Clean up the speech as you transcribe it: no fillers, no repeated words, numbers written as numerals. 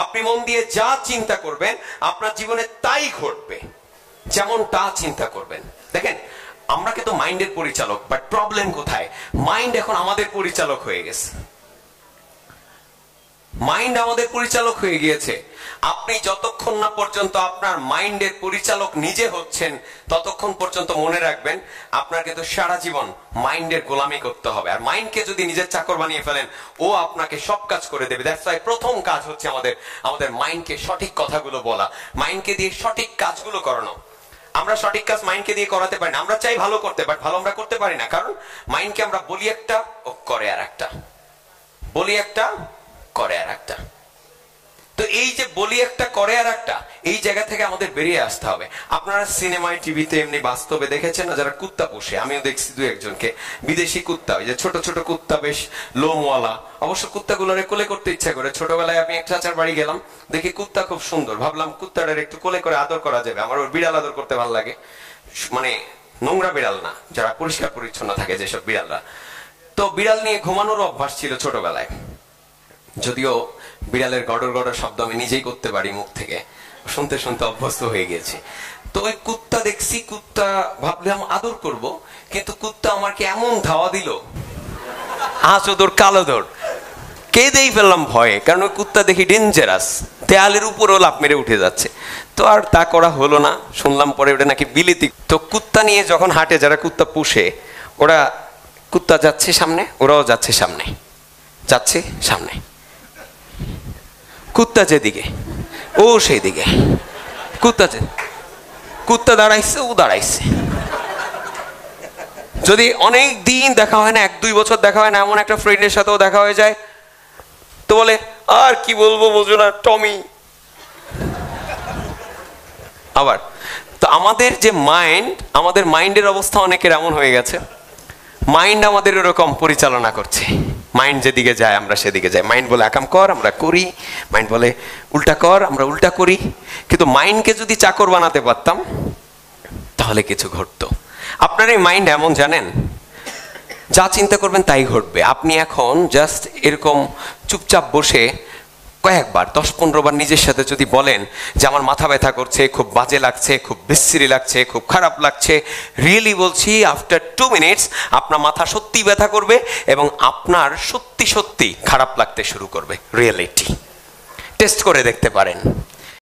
আপনি মন দিয়ে যা চিন্তা করবেন আপনার জীবনে তাই ঘটবে, যেমনটা চিন্তা করবেন। দেখেন, আমরা কিন্তু মাইন্ডের পরিচালক, বাট প্রবলেম কোথায়? মাইন্ড এখন আমাদের পরিচালক হয়ে গেছে। মাইন্ড আমাদের পরিচালক হয়ে গিয়েছে। আপনি যতক্ষণ না পর্যন্ত আপনার মাইন্ডের পরিচালক নিজে হচ্ছেন, ততক্ষণ পর্যন্ত মনে রাখবেন আপনার কিন্তু সারা জীবন মাইন্ডের গোলামি করতে হবে। আর মাইন্ডকে যদি নিজের চাকর বানিয়ে ফেলেন, ও আপনাকে সব কাজ করে দেবে। দ্যাটস ওয়াই প্রথম কাজ হচ্ছে আমাদের মাইন্ডকে সঠিক কথাগুলো বলা, মাইন্ডকে দিয়ে সঠিক কাজগুলো করানো। আমরা সঠিক কাজ মাইন্ডকে দিয়ে করাতে পারি না। আমরা চাই ভালো করতে, বাট ভালো আমরা করতে পারি না, কারণ মাইন্ডকে আমরা বলি একটা, ও করে আর একটা, বলি একটা, করে আর একটা। তো এই যে বলি একটা, করে আর একটা, এই জায়গা থেকে আমাদের বেরিয়ে আসতে হবে। আপনারা সিনেমায়, টিভিতে, এমনি বাস্তবে দেখেছেন না যারা কুত্তা পোষে? আমিও দেখছি দু একজনকে, বিদেশি কুত্তা, ওই যে ছোট ছোট কুত্তা, বেশ লোমওয়ালা। অবশ্য কুত্তাগুলোরে কোলে করতে ইচ্ছা করে। ছোটবেলায় আমি এক চাচার বাড়ি গেলাম, দেখি কুত্তা খুব সুন্দর, ভাবলাম কুত্তাটার একটু কোলে করে আদর করা যাবে। আমার ওর বিড়াল আদর করতে ভালো লাগে, মানে নোংরা বিড়াল না, যারা পরিষ্কার পরিচ্ছন্ন থাকে যেসব বিড়ালরা। তো বিড়াল নিয়ে ঘুমানোর অভ্যাস ছিল ছোটবেলায়, যদিও বিড়ালের গড়র গড়র শব্দ আমি নিজেই করতে পারি মুখ থেকে, শুনতে শুনতে অভ্যস্ত হয়ে গেছি। তো ওই কুত্তা দেখছি, কুত্তা ভাবলাম আদর করব, কিন্তু কুত্তা আমাকে এমন ধাওয়া দিল, আঁচোদর কালোদর, কেঁদেই ফেললাম ভয়ে, কারণ ওই কুত্তা দেখি ডেঞ্জারাস, দেয়ালের উপরও লাফ মেরে উঠে যাচ্ছে। তো আর তা করা হলো না, শুনলাম পরে ওটা নাকি বিলিতি। তো কুত্তা নিয়ে যখন হাঁটে যারা কুত্তা পুষে, ওরা কুত্তা যাচ্ছে সামনে, ওরাও যাচ্ছে সামনে, যাচ্ছে সামনে, কুত্তা যেদিকে ও সেই দিকে, কুত্তা দাঁড়াইছে, ও দাঁড়াইছে। যদি অনেক দিন দেখা হয় না, 1-2 বছর দেখা হয় না, এমন একটা ফ্রেন্ডের সাথেও দেখা হয়ে যায়, তো বলে আর কি বলবো বোঝো না, টমি। আবার তো আমাদের যে মাইন্ড, আমাদের মাইন্ডের অবস্থা অনেকের এমন হয়ে গেছে, মাইন্ড আমাদের এরকম পরিচালনা করছে। মাইন্ড যেদিকে যায় আমরা সেদিকে যাই। মাইন্ড বলে একাম কর, আমরা করি। মাইন্ড বলে উল্টা কর, আমরা উল্টা করি। কিন্তু মাইন্ডকে যদি চাকর বানাতে পারতাম তাহলে কিছু ঘটতো। আপনার এই মাইন্ড এমন, জানেন, যা চিন্তা করবেন তাই ঘটবে। আপনি এখন জাস্ট এরকম চুপচাপ বসে কয়েকবার 10-15 বার নিজের সাথে যদি বলেন যে আমার মাথা ব্যথা করছে, খুব বাজে লাগছে, খুব বিশ্রী লাগছে, খুব খারাপ লাগছে, রিয়েলি বলছি আফটার 2 মিনিটস আপনার মাথা সত্যি ব্যথা করবে এবং আপনার সত্যি সত্যি খারাপ লাগতে শুরু করবে। রিয়েলিটি টেস্ট করে দেখতে পারেন।